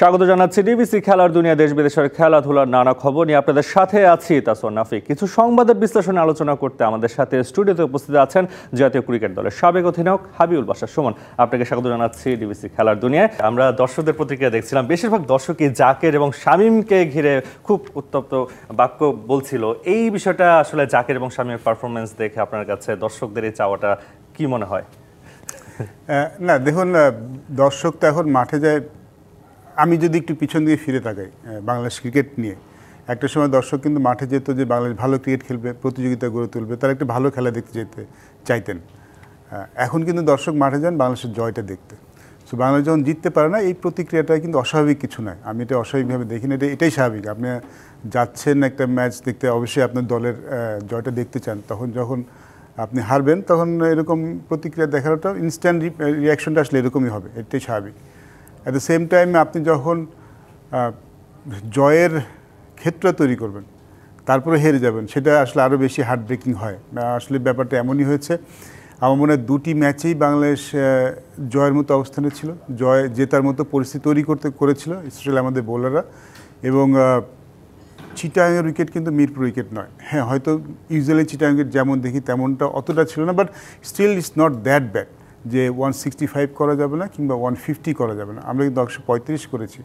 স্বাগত জানাচ্ছি ডিবিসি খেলার দুনিয়া দেশ বিদেশের খেলাধুলার নানা খবর নিয়ে আপনাদের সাথে আছি তাসওয়ার নাফিক। কিছু সংবাদের বিশ্লেষণে আলোচনা করতে আমাদের সাথে স্টুডিওতে উপস্থিত আছেন জাতীয় ক্রিকেট দলের সাবেক অধিনায়ক হাবিবুল বাশার সুমন। আপনাকে স্বাগত জানাচ্ছি ডিবিসি খেলার দুনিয়ায়। আমরা দর্শকদের প্রতিক্রিয়া দেখছিলাম, বেশিরভাগ দর্শকই জাকের এবং শামীমকে ঘিরে খুব উত্তপ্ত বাক্য বলছিল। এই বিষয়টা আসলে জাকের এবং শামীমের পারফরমেন্স দেখে আপনার কাছে দর্শকদের এই চাওয়াটা কি মনে হয়? না দেখুন, দর্শক তো এখন মাঠে যায়। আমি যদি একটু পিছন দিয়ে ফিরে তাকাই বাংলাদেশ ক্রিকেট নিয়ে, একটা সময় দর্শক কিন্তু মাঠে যেত যে বাংলাদেশ ভালো ক্রিকেট খেলবে, প্রতিযোগিতা গড়ে তুলবে, তারা একটা ভালো খেলা দেখতে চাইতেন। এখন কিন্তু দর্শক মাঠে যান বাংলাদেশের জয়টা দেখতে। সো বাংলাদেশ যখন জিততে পারে না, এই প্রতিক্রিয়াটা কিন্তু অস্বাভাবিক কিছু নয়। আমি এটা অস্বাভাবিকভাবে দেখি না, এটাই স্বাভাবিক। আপনি যাচ্ছেন একটা ম্যাচ দেখতে, অবশ্যই আপনার দলের জয়টা দেখতে চান। তখন যখন আপনি হারবেন তখন এরকম প্রতিক্রিয়া দেখাটা ইনস্ট্যান্ট রিয়াকশনটা আসলে এরকমই হবে, এটাই স্বাভাবিক। অ্যাট দ্য সেম টাইম আপনি যখন জয়ের ক্ষেত্র তৈরি করবেন তারপরে হেরে যাবেন, সেটা আসলে আরও বেশি হার্ট ব্রেকিং হয়। আসলে ব্যাপারটা এমনই হয়েছে। আমার মনে হয় দুটি ম্যাচেই বাংলাদেশ জয়ের মতো অবস্থানে ছিল, জয় জেতার মতো পরিস্থিতি তৈরি করেছিল, স্পেশালি আমাদের বোলাররা। এবং চিটাগাংয়ের উইকেট কিন্তু মিরপুর উইকেট নয়। হ্যাঁ, হয়তো ইউজুয়ালি চিটাগাং উইকেট যেমন দেখি তেমনটা অতটা ছিল না, but still it's not that bad যে 165 করা যাবে না কিংবা 150 করা যাবে না। আমরা কিন্তু 135 করেছি।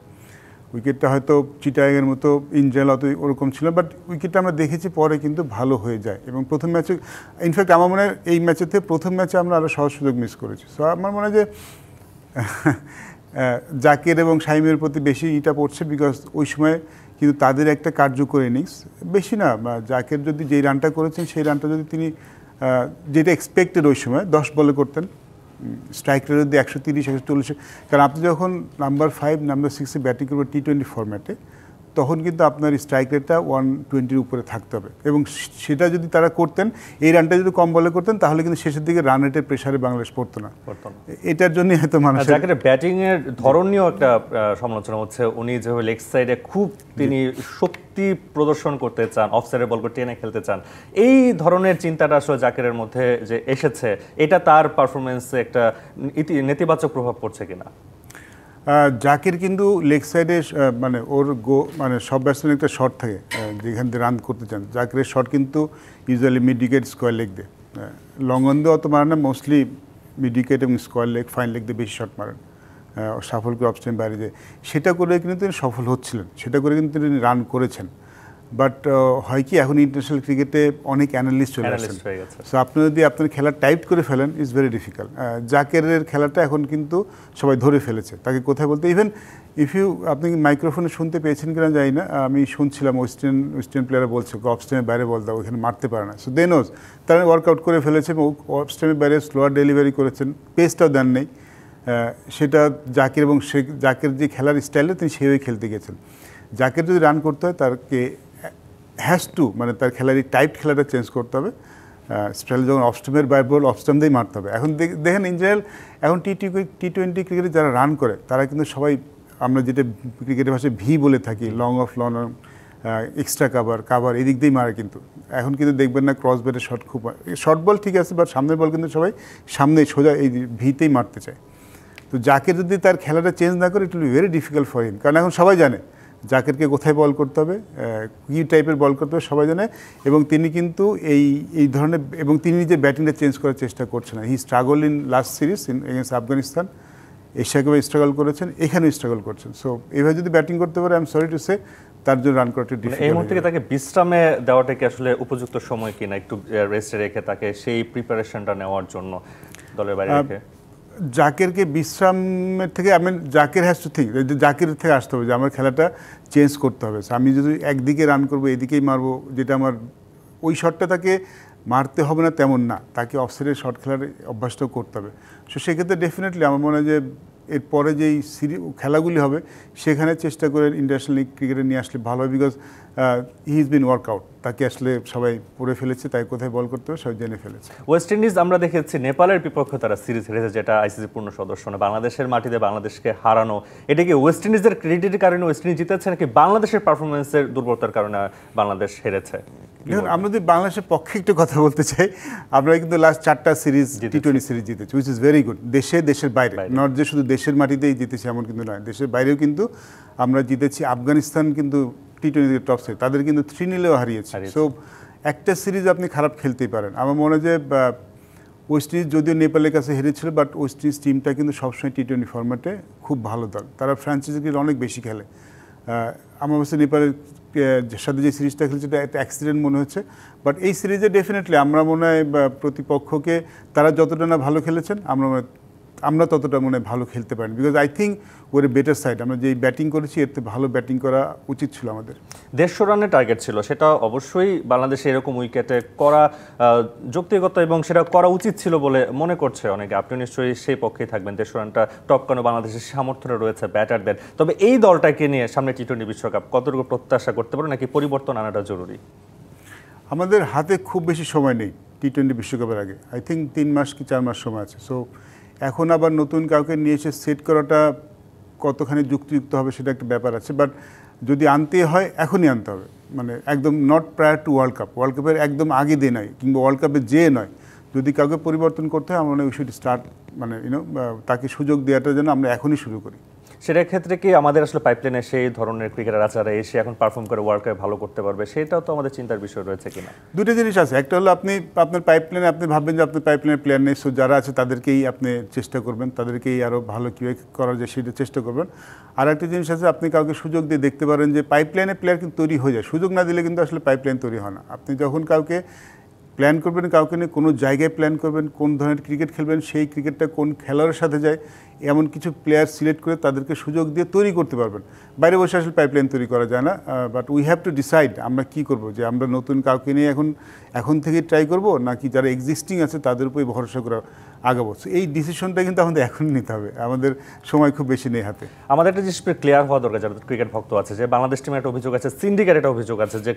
উইকেটটা হয়তো চিটাগাংয়ের মতো ইন জেনারেল অত ওরকম ছিল, বাট উইকেটটা আমরা দেখেছি পরে কিন্তু ভালো হয়ে যায়। এবং প্রথম ম্যাচে ইনফ্যাক্ট আমার মনে হয় এই ম্যাচের থেকে প্রথম ম্যাচে আমরা আরও সহজ সুযোগ মিস করেছি। সো আমার মনে হয় যে জাকের এবং শামীমের প্রতি বেশি এটা পড়ছে, বিকজ ওই সময় কিন্তু তাদের একটা কার্যকর ইনিংস বেশি না। জাকের যদি যেই রানটা করেছেন সেই রানটা যদি তিনি যেটা এক্সপেক্টেড ওই সময় 10 বলে করতেন, স্ট্রাইক রেট যদি 130 140, কারণ আপনি যখন নাম্বার 5 নাম্বার 6-এ ব্যাটিং করবেন T20 ফরম্যাটে, তখন কিন্তু আপনার স্ট্রাইক রেটটা 120-র উপরে থাকতে হবে। এবং সেটা যদি তারা করতেন, এই রানটা যদি কম বলে করতেন, তাহলে কিন্তু শেষের দিকে রান রেটের প্রেশারে বাংলাদেশ পড়তো না। এটার জন্য হয়তো মানুষ জাকের ব্যাটিংয়ের ধরন নিয়েও একটা সমালোচনা হচ্ছে। উনি যেভাবে লেগ সাইডে খুব তিনি শক্তি প্রদর্শন করতে চান, অফ সাইডের বল করে টেনে খেলতে চান, এই ধরনের চিন্তাটা আসলে জাকেরের মধ্যে যে এসেছে, এটা তার পারফরমেন্সে একটা নেতিবাচক প্রভাব পড়ছে কিনা? জাকের কিন্তু লেগ সাইডে মানে ওর সব ব্যাটসম্যানের একটা শট থাকে যেখান থেকে রান করতে চান। জাকেরের শট কিন্তু usually mid wicket square leg দিয়ে, লং অন দিয়ে অত মারেন না, মোস্টলি মিড উইকেট এবং স্কোয়ার লেগ ফাইন লেগ দিয়ে বেশি শট মারেন, সাফল করে অফ স্টাম্পের বাইরে যায়। সেটা করে কিন্তু তিনি সফল হচ্ছিলেন, সেটা করে কিন্তু তিনি রান করেছেন। বাট হয় কি, এখন ইন্টারন্যাশনাল ক্রিকেটে অনেক অ্যানালিস্ট চলে আসছেন। সো আপনি যদি আপনার খেলা টাইপ করে ফেলেন, ইটস ভেরি ডিফিকাল্ট। জাকেরের খেলাটা এখন কিন্তু সবাই ধরে ফেলেছে, তাকে কোথায় বলতে। ইভেন আপনি মাইক্রোফোনে শুনতে পেয়েছেন কিনা জানি না, আমি শুনছিলাম ওয়েস্টার্ন প্লেয়াররা বলছে অফ স্টাম্পের বাইরে বল দাও, ওখানে মারতে পারে না। সো দে নোজ তারা ওয়ার্কআউট করে ফেলেছে এবং অফ স্টাম্পের বাইরে স্লোয়ার ডেলিভারি করেছেন, পেসটাও দেন নেই। সেটা জাকের এবং জাকের যে খেলার স্টাইলে তিনি সেভাবেই খেলতে গেছেন। জাকের যদি রান করতে হয় তাকে মানে তার খেলার এই টাইপ খেলাটা চেঞ্জ করতে হবে। স্টাইল যখন অফ স্টাম্পের বাইরে বল অফ স্টাম্প দিয়েই মারতে হবে। এখন দেখেন ইন জেনারেল এখন T20 ক্রিকেটে যারা রান করে তারা কিন্তু সবাই আমরা যেটা ক্রিকেটের ভাষায় ভি বলে থাকি, long of long, extra cover এদিক দিয়েই মারে। কিন্তু এখন কিন্তু দেখবেন না ক্রস ব্যাটের শট খুব, শর্ট বল ঠিক আছে, বাট সামনের বল কিন্তু সবাই সামনে সোজা এই ভিতেই মারতে চায়। তো জাকের যদি তার খেলাটা চেঞ্জ না করে, it will be very difficult for him, কারণ এখন সবাই জানে জাকেরকে কোথায় বল করতে হবে, কী টাইপের বল করতে হবে সবাই জানে। এবং তিনি কিন্তু এই ধরনের, এবং তিনি নিজের ব্যাটিংটা চেঞ্জ করার চেষ্টা করছেন না। He struggle in last series against Afghanistan, Asia কাপে স্ট্রাগল করেছেন, এখানেও স্ট্রাগল করছেন। সো এভাবে যদি ব্যাটিং করতে পারে, I am sorry to say তার জন্য রান করাটা ডিফিকাল্ট। এই মুহূর্তে তাকে বিশ্রামে দেওয়াটা কি আসলে উপযুক্ত সময় কিনা, একটু রেস্টে রেখে তাকে সেই প্রিপারেশনটা নেওয়ার জন্য দলের বাইরে রেখে? জাকেরকে বিশ্রামের থেকে Zaker has to think, Zaker থেকে আসতে হবে যে আমার খেলাটা চেঞ্জ করতে হবে। আমি যদি একদিকে রান করবো, এদিকেই মারবো, যেটা আমার ওই শটটা তাকে মারতে হবে না তেমন না, তাকে অফসাইডের শট খেলার অভ্যাসটাও করতে হবে। সো সেক্ষেত্রে ডেফিনেটলি আমার মনে হয় যে এরপরে যেই খেলাগুলি হবে সেখানে চেষ্টা করে ইন্টারন্যাশনাল ক্রিকেটে নিয়ে আসলে ভালো হয়, because he is bin workout. তাকে আসলে সবাই পড়ে ফেলেছে, তাই কোথায় বল করতে হবে সবাই জেনে ফেলেছে। ওয়েস্ট ইন্ডিজ আমরা দেখেছি নেপালের বিপক্ষে তারা সিরিজ হেরেছে, যেটা আইসিসি পূর্ণ সদস্য না। বাংলাদেশের মাটিতে বাংলাদেশকে হারানো, এটা কি ওয়েস্ট ইন্ডিজের ক্রেডিটের কারণে ওয়েস্ট ইন্ডিজ জিতেছে নাকি বাংলাদেশের পারফরমেন্সের দুর্বলতার কারণে বাংলাদেশ হেরেছে? দেখুন, আমরা যদি বাংলাদেশের পক্ষে একটু কথা বলতে চাই, আমরা কিন্তু লাস্ট 4টা সিরিজ টি-20 সিরিজ জিতেছি, উইচ ইজ ভেরি গুড। দেশের বাইরে, নট যে শুধু দেশের মাটিতেই জিতেছি এমন কিন্তু নয়, দেশের বাইরেও কিন্তু আমরা জিতেছি। আফগানিস্তান কিন্তু টি-20 টপ সিরিজ, তাদের কিন্তু 3-0 হারিয়েছে। সো একটা সিরিজ আপনি খারাপ খেলতেই পারেন। আমার মনে হয় যে ওয়েস্ট ইন্ডিজ যদিও নেপালের কাছে হেরেছিল, বাট ওয়েস্ট ইন্ডিজ টিমটা কিন্তু সবসময় টি-20 ফরম্যাটে খুব ভালো দল, তারা ফ্র্যাঞ্চাইজি ক্রিকেট অনেক বেশি খেলে। আমার কাছে নেপালের সাথে যে সিরিজটা খেলছে এটা একটা অ্যাক্সিডেন্ট মনে হচ্ছে, বাট এই সিরিজে ডেফিনেটলি আমরা মনে হয় প্রতিপক্ষকে তারা যতটা না ভালো খেলেছেন আমরা ততটা মনে হয় ভালো খেলতে পারি, because I think or better side. আমরা যেই ব্যাটিং করেছি এর থেকে ভালো ব্যাটিং করা উচিত ছিল আমাদের। 150 রানের টার্গেট ছিল, সেটা অবশ্যই বাংলাদেশে এরকম উইকেটে করা যৌক্তিকতা এবং সেটা করা উচিত ছিল বলে মনে করছে অনেকে। আপনি নিশ্চয়ই সেই পক্ষেই থাকবেন। 150 রানটা টপকানো বাংলাদেশের সামর্থ্যে রয়েছে ব্যাটারদের। তবে এই দলটাকে নিয়ে সামনে টি-20 বিশ্বকাপ কতটুকু প্রত্যাশা করতে পারে, নাকি পরিবর্তন আনাটা জরুরি? আমাদের হাতে খুব বেশি সময় নেই টি-20 বিশ্বকাপের আগে, আই থিঙ্ক 3 মাস কি 4 মাস সময় আছে। সো এখন আবার নতুন কাউকে নিয়ে এসে সেট করাটা কতখানি যুক্তিযুক্ত হবে সেটা একটা ব্যাপার আছে, বাট যদি আনতে হয় এখনই আনতে হবে, মানে একদম not prior two world cup, world কাপের একদম আগে দিয়ে নয়, কিংবা ওয়ার্ল্ড কাপে যেয়ে নয়। যদি কাউকে পরিবর্তন করতে হয় আমরা উই শুড স্টার্ট, মানে তাকে সুযোগ দেওয়াটা যেন আমরা এখনই শুরু করি। সেটার ক্ষেত্রে কি আমাদের আসলে পাইপলাইনে সেই ধরনের ক্রিকেটার আছে যারা এসে এখন পারফর্ম করে ওয়ার্ল্ড কাপে ভালো করতে পারবে, সেটাও তো আমাদের চিন্তার বিষয় রয়েছে কিনা? দুটো জিনিস আছে, একটা হলো আপনার পাইপলাইনে আপনি ভাববেন যে আপনার পাইপলাইনের প্লেয়ার নেই, সো যারা আছে তাদেরকেই আপনি চেষ্টা করবেন, তাদেরকেই আরও ভালো কীভাবে করা যায় সেটা চেষ্টা করবেন। আর একটা জিনিস আছে, আপনি কাউকে সুযোগ দিয়ে দেখতে পারেন যে পাইপলাইনে প্লেয়ার কিন্তু তৈরি হয়ে যায়, সুযোগ না দিলে কিন্তু আসলে পাইপলাইন তৈরি হয় না। আপনি যখন কাউকে প্ল্যান করবেন, কাউকে নিয়ে কোনো জায়গায় প্ল্যান করবেন, কোন ধরনের ক্রিকেট খেলবেন, সেই ক্রিকেটটা কোন খেলোয়াড়ের সাথে যায়, এমন কিছু প্লেয়ার সিলেক্ট করে তাদেরকে সুযোগ দিয়ে তৈরি করতে পারবেন। বাইরে বসে আসলে পাইপলাইন তৈরি করা যায় না, but we have to decide আমরা কী করবো, যে আমরা নতুন কাউকে নিয়ে এখন থেকে ট্রাই করব, নাকি যারা এক্সিস্টিং আছে তাদের উপরে ভরসা করে আগাবো। এই ডিসিশনটা কিন্তু আমাদের এখনই নিতে হবে, আমাদের সময় খুব বেশি নেই হাতে। আমাদের একটা জিনিস ক্লিয়ার হওয়া দরকার, যারা ক্রিকেট ভক্ত আছে, যে বাংলাদেশ টিমের একটা অভিযোগ আছে, সিন্ডিকেট একটা অভিযোগ আছে, যে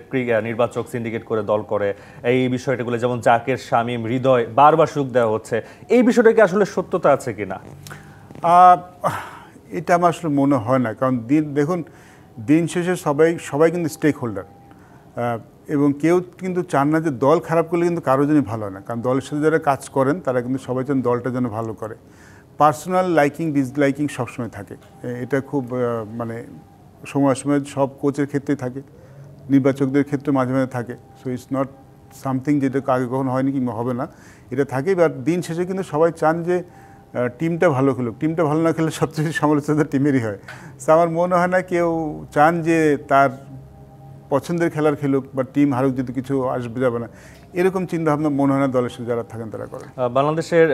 নির্বাচক সিন্ডিকেট করে দল করে, এই বিষয়টাগুলো যেমন জাকের, শামীম, হৃদয় বারবার সুযোগ দেওয়া হচ্ছে, এই বিষয়টা কি আসলে সত্যতা আছে কিনা? এটা আমার আসলে মনে হয় না, কারণ দেখুন দিন শেষে সবাই কিন্তু স্টেক হোল্ডার, এবং কেউ কিন্তু চান না যে দল খারাপ করলে কিন্তু কারোর জন্যই ভালো হয় না, কারণ দলের সাথে যারা কাজ করেন তারা কিন্তু সবাই চান দলটা যেন ভালো করে। পার্সোনাল লাইকিং ডিসলাইকিং সবসময় থাকে, এটা খুব মানে সময় সব কোচের ক্ষেত্রেই থাকে, নির্বাচকদের ক্ষেত্রে মাঝে মাঝে থাকে। সো ইটস নট সামথিং যেটা আগে কখনো হয়নি কিংবা হবে না, এটা থাকে। বাট দিন শেষে কিন্তু সবাই চান যে টিমটা ভালো খেলুক, টিমটা ভালো না খেলে সবচেয়ে সমালোচনা টিমেরই হয়। তো আমার মনে হয় না কেউ চান যে তার পছন্দের খেলার খেলুক বা টিম হারুক, যদি কিছু আসবে যাবে না, এরকম চিন্তাভাবনা মনে হয় না দলের সাথে যারা থাকেন তারা করেন। বাংলাদেশের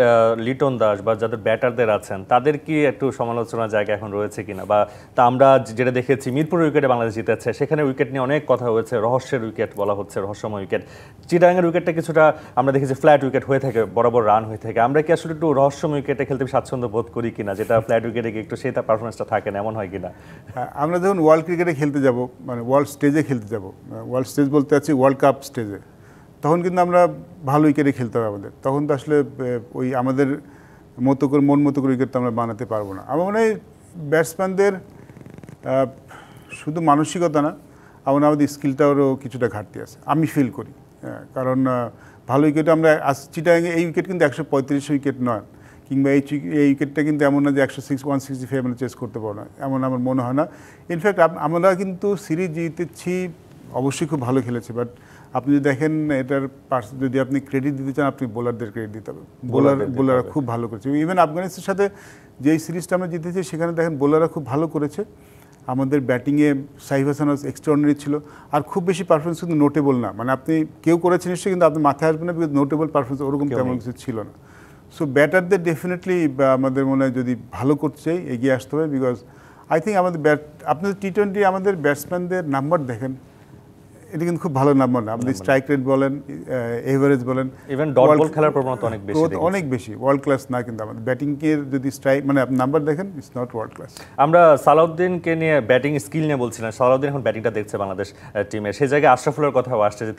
লিটন দাস বা যাদের ব্যাটারদের আছেন তাদের কি একটু সমালোচনার জায়গা এখন রয়েছে কিনা? বা তা আমরা যেটা দেখেছি মিরপুর উইকেটে বাংলাদেশ জিতেছে, সেখানে উইকেট নিয়ে অনেক কথা হয়েছে, রহস্যের উইকেট বলা হচ্ছে, রহস্যময় উইকেট। চিটাগাংয়ের উইকেটটা কিছুটা আমরা দেখেছি ফ্ল্যাট উইকেট হয়ে থাকে, বরাবর রান হয়ে থাকে। আমরা কি আসলে একটু রহস্যময় উইকেটে খেলতে স্বাচ্ছন্দ্য বোধ করি কিনা, যেটা ফ্ল্যাট উইকেটে একটু সেই তার পারফরমেন্সটা থাকে না, এমন হয় কিনা? আমরা যখন ওয়ার্ল্ড ক্রিকেটে খেলতে যাব, মানে ওয়ার্ল্ড স্টেজে খেলতে যাব, ওয়ার্ল্ড স্টেজ বলতে আছি ওয়ার্ল্ড কাপ স্টেজে, তখন কিন্তু আমরা ভালো উইকেটে খেলতে হবে আমাদের। তখন তো আসলে ওই আমাদের মন মতো করে উইকেট তো আমরা বানাতে পারবো না। আমার মনে হয় ব্যাটসম্যানদের শুধু মানসিকতা না, আমাদের স্কিলটারও কিছুটা ঘাটতি আছে আমি ফিল করি। কারণ ভালো উইকেটে আমরা চিটাগাংয়ে এই উইকেট কিন্তু 135 উইকেট নয়, কিংবা এই উইকেটটা কিন্তু এমন না যে 165 আমরা চেস করতে পারবো না, এমন আমার মনে হয় না। ইনফ্যাক্ট আমরা কিন্তু সিরিজ জিতেছি, অবশ্যই খুব ভালো খেলেছে, বাট আপনি যদি দেখেন এটার যদি আপনি ক্রেডিট দিতে চান, আপনি বোলারদের ক্রেডিট দিতে হবে। বোলাররা খুব ভালো করেছে। ইভেন আফগানিস্তানের সাথে যেই সিরিজটা আমরা জিতেছি সেখানে দেখেন বোলাররা খুব ভালো করেছে। আমাদের ব্যাটিংয়ে সাইফ হাসান এক্সট্রাঅর্ডিনারি ছিল, আর খুব বেশি পারফরমেন্স কিন্তু নোটেবল না, মানে আপনি কেউ করেছেন নিশ্চয়ই, কিন্তু আপনার মাথায় আসবে না, বিকজ নোটেবল পারফরমেন্স ওরকম তেমন কিছু ছিল না। সো ব্যাটারদের ডেফিনেটলি আমাদের মনে হয় যদি ভালো করতে চাই এগিয়ে আসতে হবে, বিকজ আই থিঙ্ক আমাদের আপনাদের টি-20 আমাদের ব্যাটসম্যানদের নাম্বার দেখেন, এটা কিন্তু খুব ভালো নাম্বার না। আপনি স্ট্রাইক রেট বলেন, এভারেজ বলেন, ইভেন ডট বল খেলার প্রবণতা অনেক বেশি, অনেক বেশি, ওয়ার্ল্ড ক্লাস না। কিন্তু আমাদের ব্যাটিং এর যদি স্ট্রাইক মানে আপনি নাম্বার দেখেন, ইটস নট ওয়ার্ল্ড ক্লাস। আমরা সালাউদ্দিনকে নিয়ে ব্যাটিং স্কিল নিয়ে বলছিলাম, সালাউদ্দিন এখন ব্যাটিংটা দেখছে বাংলাদেশ টিমের, সেই জায়গায় আশরাফুলের কথাও আসছে যে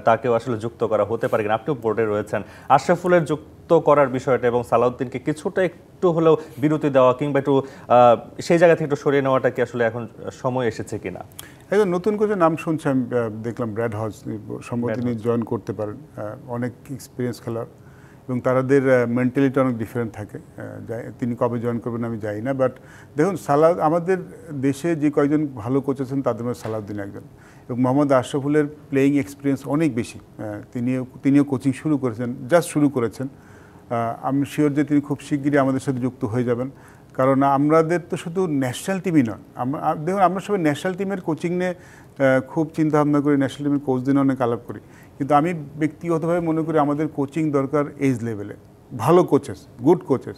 তাকেও আসলে যুক্ত করা হতে পারে কিনা। আপনিও বোর্ডে রয়েছেন, আশরাফুলের যুক্ত করার বিষয়টা এবং সালাউদ্দিনকে কিছুটা একটু হলেও বিরতি দেওয়া কিংবা একটু সেই জায়গা থেকে একটু সরিয়ে নেওয়াটা কি আসলে এখন সময় এসেছে কিনা? একজন নতুন কোচের নাম শুনছি আমি, দেখলাম ব্র্যাড হজ, সম্ভবত তিনি জয়েন করতে পারেন। অনেক এক্সপিরিয়েন্স খেলার এবং তাদের মেন্টালিটি অনেক ডিফারেন্ট থাকে। তিনি কবে জয়েন করবেন আমি জানি না, বাট দেখুন আমাদের দেশে যে কয়েকজন ভালো কোচ আছেন তাদের মধ্যে সালাউদ্দিন একজন, এবং মোহাম্মদ আশরাফুলের প্লেয়িং এক্সপিরিয়েন্স অনেক বেশি। তিনিও কোচিং শুরু করেছেন, জাস্ট শুরু করেছেন। আমি শিওর যে তিনি খুব শিগগিরই আমাদের সাথে যুক্ত হয়ে যাবেন, কারণ আমাদের তো শুধু ন্যাশনাল টিমই নয়। দেখুন আমরা সবাই ন্যাশনাল টিমের কোচিং নিয়ে খুব চিন্তাভাবনা করি, ন্যাশনাল টিমের কোচদের অনেক আলাপ করি, কিন্তু আমি ব্যক্তিগতভাবে মনে করি আমাদের কোচিং দরকার এজ লেভেলে ভালো coaches, good coaches,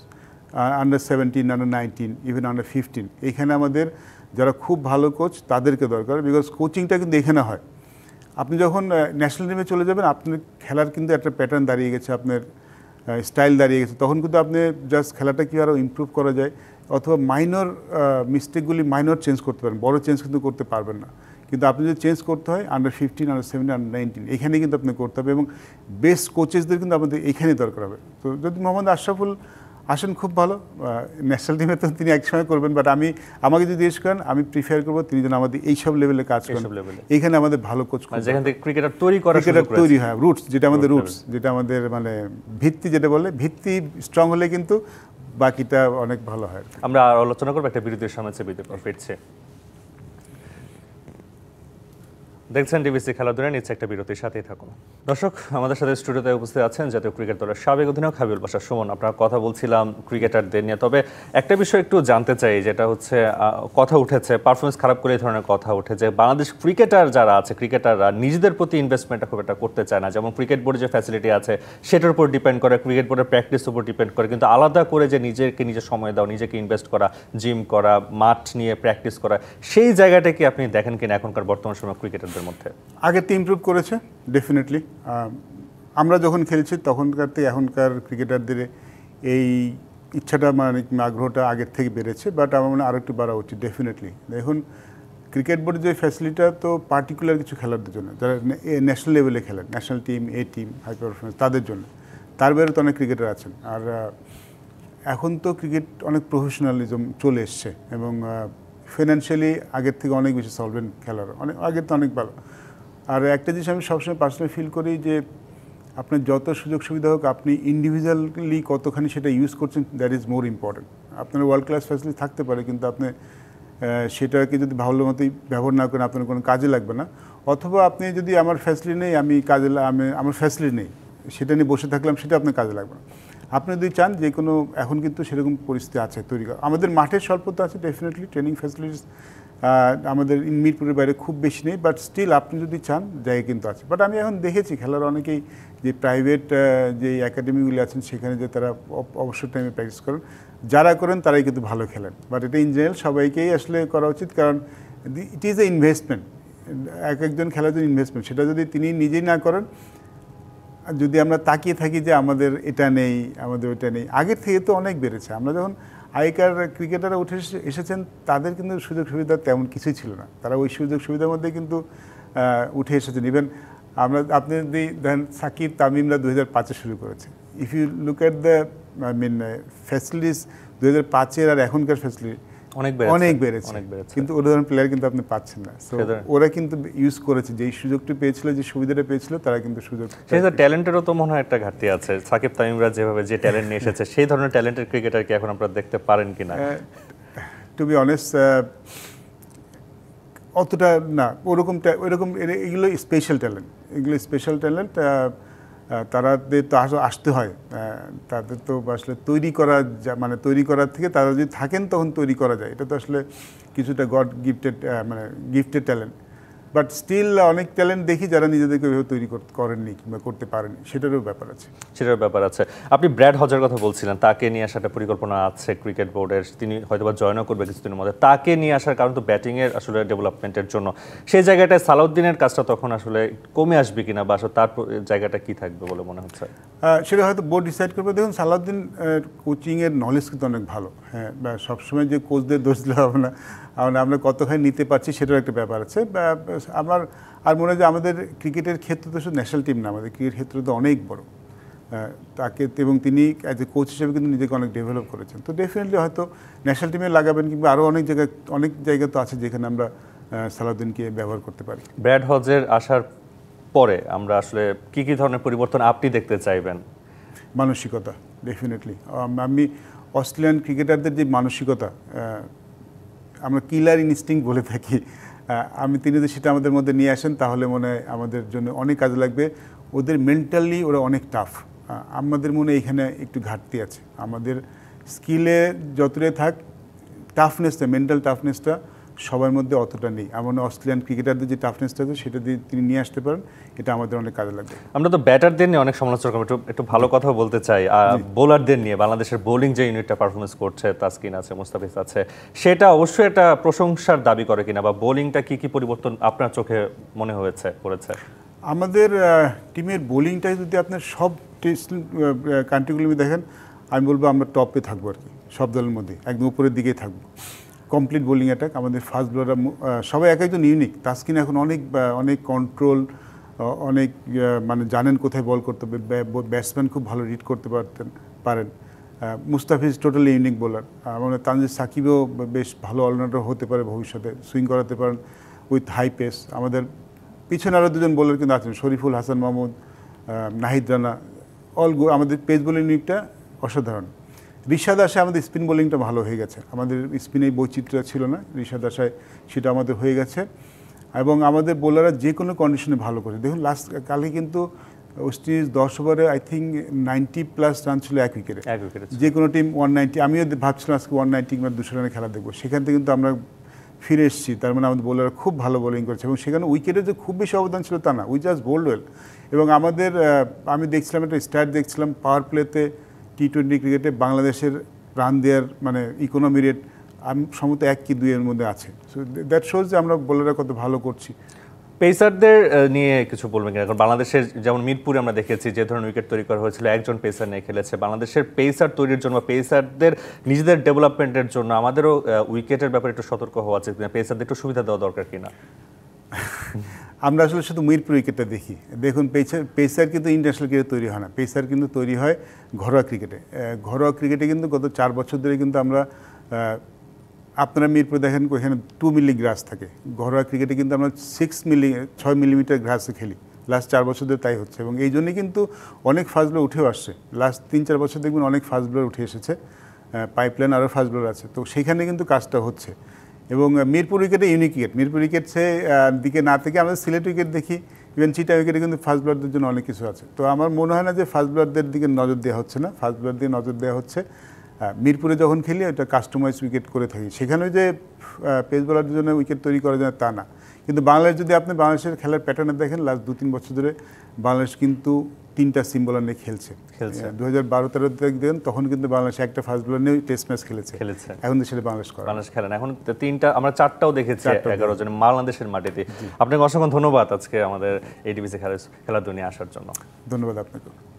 under 17, under 19, even under 15। এখানে আমাদের যারা খুব ভালো কোচ তাদেরকে দরকার, বিকজ কোচিংটা কিন্তু এখানে হয়। আপনি যখন ন্যাশনাল টিমে চলে যাবেন, আপনার খেলার কিন্তু একটা প্যাটার্ন দাঁড়িয়ে গেছে, আপনার স্টাইল দাঁড়িয়ে গেছে, তখন কিন্তু আপনি জাস্ট খেলাটা কী আরও ইমপ্রুভ করা যায়, অথবা মাইনর মিস্টেকগুলি মাইনর চেঞ্জ করতে পারেন, বড় চেঞ্জ কিন্তু করতে পারবেন না। কিন্তু আপনি যদি চেঞ্জ করতে হয় আন্ডার 15, আন্ডার 17, আন্ডার 19, এখানে কিন্তু আপনি করতে হবে, এবং বেস্ট কোচেসদের কিন্তু আমাদের এখানেই দরকার হবে। তো যদি মোহাম্মদ আশরাফুল আসেন খুব ভালো, ন্যাশনাল টিমে তো তিনি একসময় করবেন, বাট আমাকে যদি জিজ্ঞেস করেন আমি প্রিফার করবো তিনি যেন আমাদের এইসব লেভেলে কাজ করেন, এইখানে আমাদের ভালো কোচ, যেখান থেকে ক্রিকেটার তৈরি হয়, রুটস যেটা আমাদের রুটস, যেটা আমাদের মানে ভিত্তি, যেটা বলে ভিত্তি স্ট্রং হলে কিন্তু বাকিটা অনেক ভালো হয়। আমরা আলোচনা করবো একটা বিরতির সময়, ফিরছে। দেখছেন ডিবিসি খেলাধুলা, নিচ্ছে একটা বিরতির সাথেই থাকুন। দর্শক, আমাদের সাথে স্টুডিওতে উপস্থিত আছেন জাতীয় ক্রিকেট দলের সাবেক অধিনায়ক হাবিবুল বাশার সুমন। আপনারা কথা বলছিলাম ক্রিকেটারদের নিয়ে, তবে একটা বিষয় একটু জানতে চাই, যেটা হচ্ছে কথা উঠেছে, পারফরমেন্স খারাপ করে এই ধরনের কথা উঠে যে বাংলাদেশ ক্রিকেটার যারা আছে, ক্রিকেটাররা নিজেদের প্রতি ইনভেস্টমেন্টটা খুব একটা করতে চায় না। যেমন ক্রিকেট বোর্ডে যে ফ্যাসিলিটি আছে সেটার উপর ডিপেন্ড করে, ক্রিকেট বোর্ডের প্র্যাকটিসের উপর ডিপেন্ড করে, কিন্তু আলাদা করে যে নিজে সময় দাও, নিজেকে ইনভেস্ট করা, জিম করা, মাঠ নিয়ে প্র্যাকটিস করা, সেই জায়গাটা কি আপনি দেখেন কিনা এখনকার বর্তমান সময় ক্রিকেটারদের মধ্যে? আগের তো ইমপ্রুভ করেছে ডেফিনেটলি। আমরা যখন খেলছি তখনকার থেকে এখনকার ক্রিকেটারদের এই ইচ্ছাটা মানে আগ্রহটা আগের থেকে বেড়েছে, বাট আমার মনে হয় আরও একটু বাড়া উচিত ডেফিনেটলি। এখন ক্রিকেট বোর্ডের যে ফ্যাসিলিটিটা তো পার্টিকুলার কিছু খেলারদের জন্য, যারা ন্যাশনাল লেভেলে খেলেন, ন্যাশনাল টিম, এ টিম, হাই পারফরমেন্স, তাদের জন্য। তার বাইরে তো অনেক ক্রিকেটার আছেন। আর এখন তো ক্রিকেট অনেক প্রফেশনালিজম চলে এসছে, এবং ফিনান্সিয়ালি আগের থেকে অনেক বেশি সলভেন্ট খেলার, আগের তো অনেক ভালো। আর একটা জিনিস আমি সবসময় পার্সোনালি ফিল করি যে আপনার যত সুযোগ সুবিধা হোক, আপনি ইন্ডিভিজুয়ালি কতখানি সেটা ইউজ করছেন, দ্যাট ইজ মোর ইম্পর্টেন্ট। আপনার ওয়ার্ল্ড ক্লাস ফ্যাসিলিটি থাকতে পারে, কিন্তু আপনি সেটাকে যদি ভালো মতোই ব্যবহার না করেন আপনার কোনো কাজে লাগবে না। অথবা আপনি যদি আমার ফ্যাসিলিটি নেই, আমার ফ্যাসিলিটি নেই, সেটা নিয়ে বসে থাকলাম, সেটা আপনার কাজে লাগবে না। আপনি যদি চান যে কোনো, এখন কিন্তু সেরকম পরিস্থিতি আছে তৈরি করা, আমাদের মাঠের স্বল্পতা আছে ডেফিনেটলি, ট্রেনিং ফ্যাসিলিটিস আমাদের মিরপুরের বাইরে খুব বেশি নেই, বাট স্টিল আপনি যদি চান জায়গা কিন্তু আছে। বাট আমি এখন দেখেছি খেলার অনেকেই যে প্রাইভেট যে একাডেমিগুলি আছেন সেখানে যে তারা অবসর টাইমে প্র্যাকটিস করেন, যারা করেন তারাই কিন্তু ভালো খেলেন। বাট এটা ইন জেনারেল সবাইকেই আসলে করা উচিত, কারণ ইট ইজ এ ইনভেস্টমেন্ট, একজন খেলার জন্য ইনভেস্টমেন্ট। সেটা যদি তিনি নিজেই না করেন, যদি আমরা তাকিয়ে থাকি যে আমাদের এটা নেই, আমাদের ওটা নেই, আগের থেকে তো অনেক বেড়েছে। আমরা যখন আগেকার ক্রিকেটাররা উঠে এসেছেন তাদের কিন্তু সুযোগ সুবিধা তেমন কিছুই ছিল না, তারা ওই সুযোগ সুবিধার মধ্যে কিন্তু উঠে এসেছেন। ইভেন আপনি যদি দেখেন সাকিব তামিমরা 2005-এ শুরু করেছে। If you look at the facilities 2005-এর আর এখনকার ফ্যাসিলিটি অনেক বেড়েছে, কিন্তু ওই ধরনের প্লেয়ার কিন্তু আপনি পাচ্ছেন না। সো ওরা কিন্তু ইউজ করেছে, যেই সুযোগটি পেয়েছিল, যে সুবিধাটা পেয়েছিল, তারা কিন্তু সুযোগ। ট্যালেন্টেরও তো মনে হয় একটা ঘাটতি আছে। সাকিব তামিমরা যেভাবে যে ট্যালেন্ট নিয়ে এসেছে, সেই ধরনের ট্যালেন্টের ক্রিকেটার কি এখন আপনারা দেখতে পারেন কিনা? টু বি অনেস্ট অতটা না, ওরকম এগুলো স্পেশাল ট্যালেন্ট, তাদের তো আসতে হয়, তাদের তো আসলে তৈরি করার থেকে তারা যদি থাকেন তখন তৈরি করা যায়। এটা তো আসলে কিছুটা god gifted, gifted talent. But still অনেক ট্যালেন্ট দেখি যারা নিজেদেরকে ওইভাবে তৈরি করেননি কিংবা করতে পারেনি, সেটারও ব্যাপার আছে। সেটার ব্যাপার আছে। আপনি ব্র্যাড হজের কথা বলছিলেন, তাকে নিয়ে আসার একটা পরিকল্পনা আছে ক্রিকেট বোর্ডের, তিনি হয়তোবা জয়েনও করবে কিছুদিনের মধ্যে। তাকে নিয়ে আসার কারণ তো ব্যাটিংয়ের আসলে ডেভেলপমেন্টের জন্য, সেই জায়গাটায় সালাউদ্দিনের কাজটা তখন আসলে কমে আসবে কিনা বা আসলে তার জায়গাটা কি থাকবে বলে মনে হচ্ছে? সেটা হয়তো বোর্ড ডিসাইড করবে। দেখুন, সালাউদ্দিন কোচিংয়ের নলেজ কিন্তু অনেক ভালো, হ্যাঁ, বা সবসময় যে কোচদের দোষ দিলে হবে না, আমরা কতখানি নিতে পারছি সেটার একটা ব্যাপার আছে। আমার আর মনে হয় যে আমাদের ক্রিকেটের ক্ষেত্রে তো শুধু ন্যাশনাল টিম না, আমাদের ক্রিকেট ক্ষেত্র তো অনেক বড় তাকে, এবং তিনি অ্যাজ এ কোচ হিসেবে কিন্তু নিজেকে অনেক ডেভেলপ করেছেন। তো ডেফিনেটলি হয়তো ন্যাশনাল টিমে লাগাবেন, কিংবা আরও অনেক জায়গা তো আছে যেখানে আমরা সালাউদ্দিনকে ব্যবহার করতে পারি। ব্র্যাড হজের আসার পরে আমরা আসলে কি কি ধরনের পরিবর্তন আপনি দেখতে চাইবেন? মানসিকতা, ডেফিনেটলি। আমি অস্ট্রেলিয়ান ক্রিকেটারদের যে মানসিকতা, আমরা কিলার ইনস্টিংক্ট বলে থাকি, তিনি যদি সেটা আমাদের মধ্যে নিয়ে আসেন তাহলে মনে হয় আমাদের জন্য অনেক কাজে লাগবে। ওদের মেন্টালি ওরা অনেক টাফ, আমাদের মনে এখানে একটু ঘাটতি আছে। আমাদের স্কিলে যতটাই থাক, টাফনেসটা, মেন্টাল টাফনেসটা সবার মধ্যে অতটা নেই। আমার অস্ট্রেলিয়ান ক্রিকেটারদের যে টাফনেসটা আছে সেটা দিয়ে তিনি নিয়ে আসতে পারেন, এটা আমাদের অনেক কাজে লাগবে। আমরা তো ব্যাটারদের নিয়ে অনেক সমালোচনা করবো, একটু ভালো কথা বলতে চাই। বোলারদের নিয়ে বাংলাদেশের বোলিং যে ইউনিটটা পারফরমেন্স করছে, তাসকিন আছে, মুস্তাফিজ আছে, সেটা অবশ্যই একটা প্রশংসার দাবি করে কিনা, বা বোলিংটা কি কি পরিবর্তন আপনার চোখে মনে করেছে? আমাদের টিমের বোলিংটাই যদি আপনার সব টেস্ট কান্ট্রিগুলো দেখেন, আমি বলবো আমরা টপে থাকবো আর কি, সব দলের মধ্যে একদম উপরের দিকেই থাকবো। কমপ্লিট বোলিং অ্যাটাক, আমাদের ফাস্ট বোলাররা সবাই এক একজন ইউনিক। তাসকিন এখন অনেক কন্ট্রোল, অনেক মানে জানেন কোথায় বল করতে হবে, ব্যাটসম্যান খুব ভালো রিড করতে পারেন। Mustafiz totally unique bowler. মানে তানজিদ সাকিবও বেশ ভালো অলরাউন্ডার হতে পারে ভবিষ্যতে, সুইং করাতে পারেন উইথ হাই পেস। আমাদের পিছনে আরও দুজন বোলার কিন্তু আছেন, শরীফুল, হাসান মাহমুদ, নাহিদ রানা, আমাদের পেস বোলিং ইউনিটটা অসাধারণ। রিশাদ আশায় আমাদের স্পিন বোলিংটা ভালো হয়ে গেছে, আমাদের স্পিনে বৈচিত্র্য ছিল না, রিশাদ আশায় সেটা আমাদের হয়ে গেছে। এবং আমাদের বোলাররা যে কোনো কন্ডিশনে ভালো করে। দেখুন কালকে কিন্তু ওয়েস্ট ইন্ডিজ 10 ওভারে আই থিঙ্ক 90+ রান ছিল এক উইকেটে। যে কোনো টিম 190, আমিও ভাবছিলাম আজকে 190 কিংবা 200 রানের খেলা দেখবো, সেখান থেকে কিন্তু আমরা ফিরে এসেছি। তার মানে আমাদের বোলাররা খুব ভালো বোলিং করেছে, এবং সেখানে উইকেটের যে খুব বেশি অবদান ছিল তা না, উই জাস্ট বোল্ড ওয়েল। এবং আমাদের আমি দেখছিলাম একটা স্ট্যাট দেখছিলাম, পাওয়ার প্লেতে টি20 ক্রিকেটে বাংলাদেশের রান দেওয়ার মানে ইকোনমি রেট সম্ভবত 1 কি 2 এর মধ্যে আছে। সো দ্যাট শোজ যে আমরা বোলাররা কত ভালো করছি। পেসারদের নিয়ে কিছু বলবেন কিনা? কারণ বাংলাদেশের যেমন মিরপুরে আমরা দেখেছি যে ধরনের উইকেট তৈরি করা হয়েছিল, একজন পেসার নিয়ে খেলেছে। বাংলাদেশের পেসার তৈরির জন্য বা পেসারদের নিজেদের ডেভেলপমেন্টের জন্য আমাদেরও উইকেটের ব্যাপারে একটু সতর্ক হওয়া উচিত কিনা, পেসারদের একটু সুবিধা দেওয়া দরকার কিনা? আমরা আসলে শুধু মিরপুর উইকেটটা দেখি। দেখুন, পেসার কিন্তু ইন্টারন্যাশনাল ক্রিকেটে তৈরি হয় না, পেসার কিন্তু তৈরি হয় ঘরোয়া ক্রিকেটে। ঘরোয়া ক্রিকেটে কিন্তু গত 4 বছর ধরে কিন্তু আমরা, আপনারা মিরপুর দেখেন ওইখানে 2 মিলি গ্রাস থাকে, ঘরোয়া ক্রিকেটে কিন্তু আমরা 6 মিলিমিটার গ্রাসে খেলি। লাস্ট 4 বছর ধরে তাই হচ্ছে, এবং এই জন্যই কিন্তু অনেক ফাস্ট বোলার উঠেও আসছে। লাস্ট 3-4 বছর দেখবেন অনেক ফাস্ট বোলার উঠে এসেছে, পাইপলাইন আরও ফাস্ট বোলার আছে, তো সেখানে কিন্তু কাজটা হচ্ছে। এবং মিরপুর উইকেটে ইউনিক উইকেট, মিরপুর উইকেট দিকে না থেকে আমরা সিলেট উইকেট দেখি, ইভেন চিটা উইকেটে কিন্তু ফাস্ট বোলারদের জন্য অনেক কিছু আছে। তো আমার মনে হয় না যে ফাস্ট বোলারদের দিকে নজর দেওয়া হচ্ছে না, ফাস্ট বোলার দিকে নজর দেওয়া হচ্ছে। মিরপুরে যখন খেলি ওটা কাস্টমাইজ উইকেট করে থাকি, সেখানে যে পেস বোলারদের জন্য উইকেট তৈরি করা যায় তা না। কিন্তু বাংলাদেশ যদি আপনি বাংলাদেশের খেলার প্যাটার্নে দেখেন, লাস্ট 2-3 বছর ধরে বাংলাদেশ কিন্তু 3টা সিম বোলার নিয়ে খেলছে। 2012-13 দেখেন, তখন কিন্তু বাংলাদেশ একটা ফাস্ট বোলার নিয়ে টেস্ট ম্যাচ খেলেছে। এখন তো সেটা বাংলাদেশ খেলে না, এখন 3টা, আমরা 4টাও দেখেছি 11 জন বাংলাদেশের মাটিতে। আপনাকে অসংখ্য ধন্যবাদ আজকে আমাদের এই টিভিতে খেলার দুনিয়া আসার জন্য। ধন্যবাদ আপনাকে।